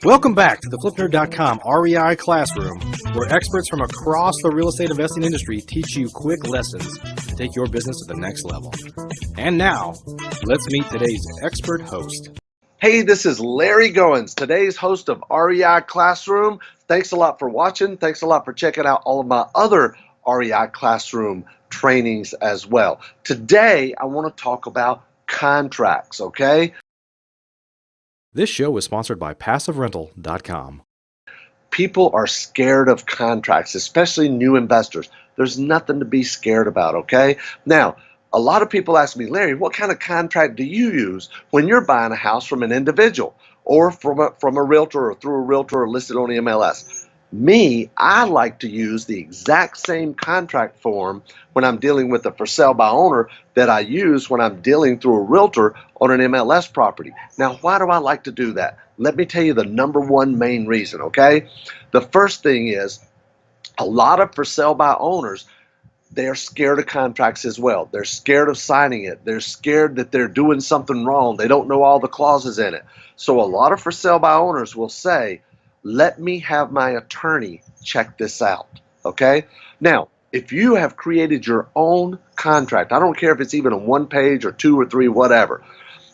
Welcome back to the FlipNerd.com REI Classroom, where experts from across the real estate investing industry teach you quick lessons to take your business to the next level. And now, let's meet today's expert host. Hey, this is Larry Goins, today's host of REI Classroom. Thanks a lot for watching. Thanks a lot for checking out all of my other REI Classroom trainings as well. Today, I want to talk about contracts, okay? This show is sponsored by PassiveRental.com. People are scared of contracts, especially new investors. There's nothing to be scared about, okay? Now, a lot of people ask me, Larry, what kind of contract do you use when you're buying a house from an individual or from a realtor or through a realtor or listed on the MLS? Me, I like to use the exact same contract form when I'm dealing with a for sale by owner that I use when I'm dealing through a realtor on an MLS property. Now, why do I like to do that? Let me tell you the number one main reason, okay? The first thing is a lot of for sale by owners, they're scared of contracts as well. They're scared of signing it. They're scared that they're doing something wrong. They don't know all the clauses in it. So a lot of for sale by owners will say, let me have my attorney check this out, okay? Now, if you have created your own contract, I don't care if it's even a 1 page or 2 or 3, whatever.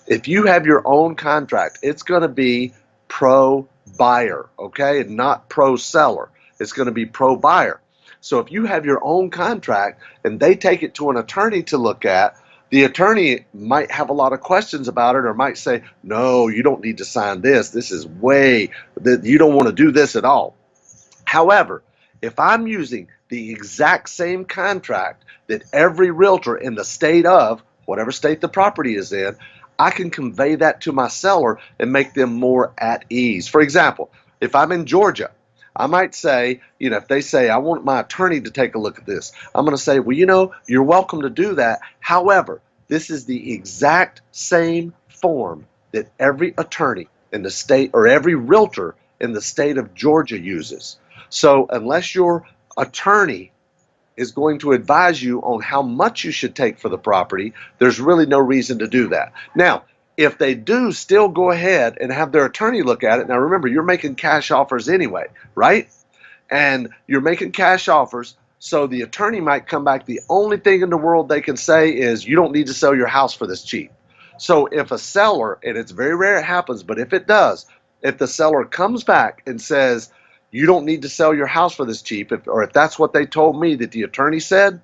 If you have your own contract, it's going to be pro buyer, okay, and not pro seller. It's going to be pro buyer. So if you have your own contract and they take it to an attorney to look at, the attorney might have a lot of questions about it or might say, no, you don't need to sign this. This is you don't want to do this at all. However, if I'm using the exact same contract that every realtor in the state of, whatever state the property is in, I can convey that to my seller and make them more at ease. For example, if I'm in Georgia, I might say, if they say, I want my attorney to take a look at this, I'm going to say, well, you're welcome to do that. However, this is the exact same form that every attorney in the state or every realtor in the state of Georgia uses. So unless your attorney is going to advise you on how much you should take for the property, there's really no reason to do that. Now, if they do still go ahead and have their attorney look at it, now remember, you're making cash offers anyway, right? And you're making cash offers, so the attorney might come back. The only thing in the world they can say is, you don't need to sell your house for this cheap. So if a seller, and it's very rare it happens, but if it does, if the seller comes back and says, you don't need to sell your house for this cheap, or if that's what they told me that the attorney said,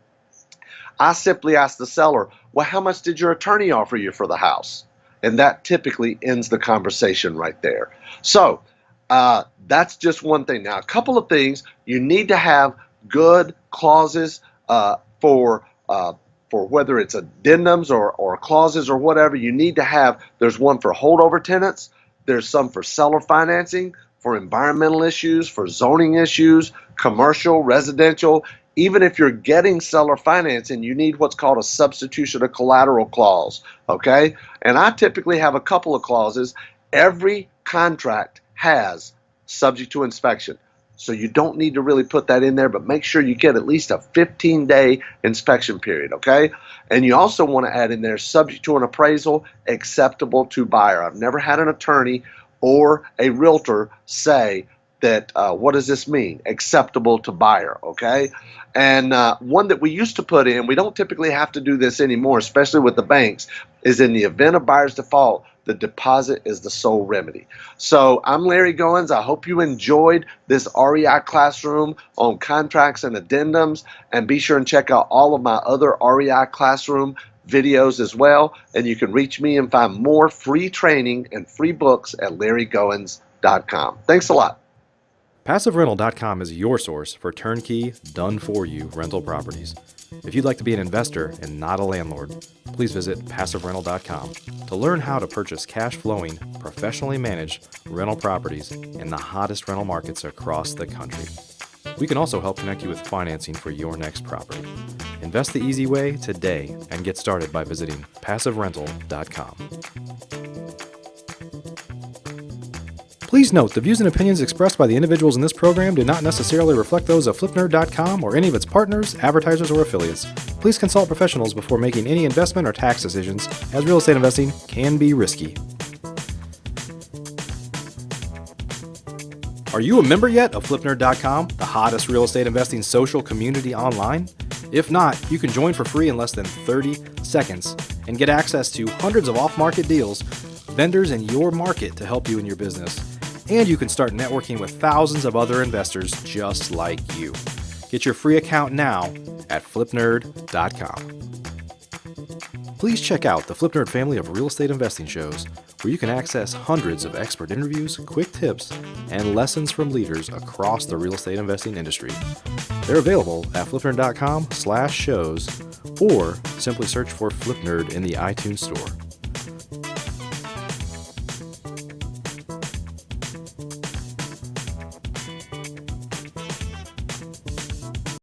I simply ask the seller, well, how much did your attorney offer you for the house? And that typically ends the conversation right there. So that's just one thing. Now, a couple of things. You need to have good clauses for whether it's addendums or clauses or whatever. You need to have, there's one for holdover tenants. There's some for seller financing, for environmental issues, for zoning issues, commercial, residential. Even if you're getting seller financing, you need what's called a substitution of collateral clause, okay? And I typically have a couple of clauses. Every contract has subject to inspection. So you don't need to really put that in there, but make sure you get at least a 15-day inspection period, okay? And you also want to add in there subject to an appraisal, acceptable to buyer. I've never had an attorney or a realtor say that, what does this mean? Acceptable to buyer, okay? And one that we used to put in, we don't typically have to do this anymore, especially with the banks, is in the event of buyer's default, the deposit is the sole remedy. So I'm Larry Goins. I hope you enjoyed this REI Classroom on contracts and addendums, and be sure and check out all of my other REI Classroom videos as well. And you can reach me and find more free training and free books at LarryGoins.com. Thanks a lot. PassiveRental.com is your source for turnkey, done-for-you rental properties. If you'd like to be an investor and not a landlord, please visit PassiveRental.com to learn how to purchase cash-flowing, professionally managed rental properties in the hottest rental markets across the country. We can also help connect you with financing for your next property. Invest the easy way today and get started by visiting PassiveRental.com. Please note, the views and opinions expressed by the individuals in this program do not necessarily reflect those of FlipNerd.com or any of its partners, advertisers, or affiliates. Please consult professionals before making any investment or tax decisions, as real estate investing can be risky. Are you a member yet of FlipNerd.com, the hottest real estate investing social community online? If not, you can join for free in less than 30 seconds and get access to hundreds of off-market deals, vendors in your market to help you in your business. And you can start networking with thousands of other investors just like you. Get your free account now at FlipNerd.com. Please check out the FlipNerd family of real estate investing shows, where you can access hundreds of expert interviews, quick tips, and lessons from leaders across the real estate investing industry. They're available at FlipNerd.com/shows, or simply search for FlipNerd in the iTunes Store.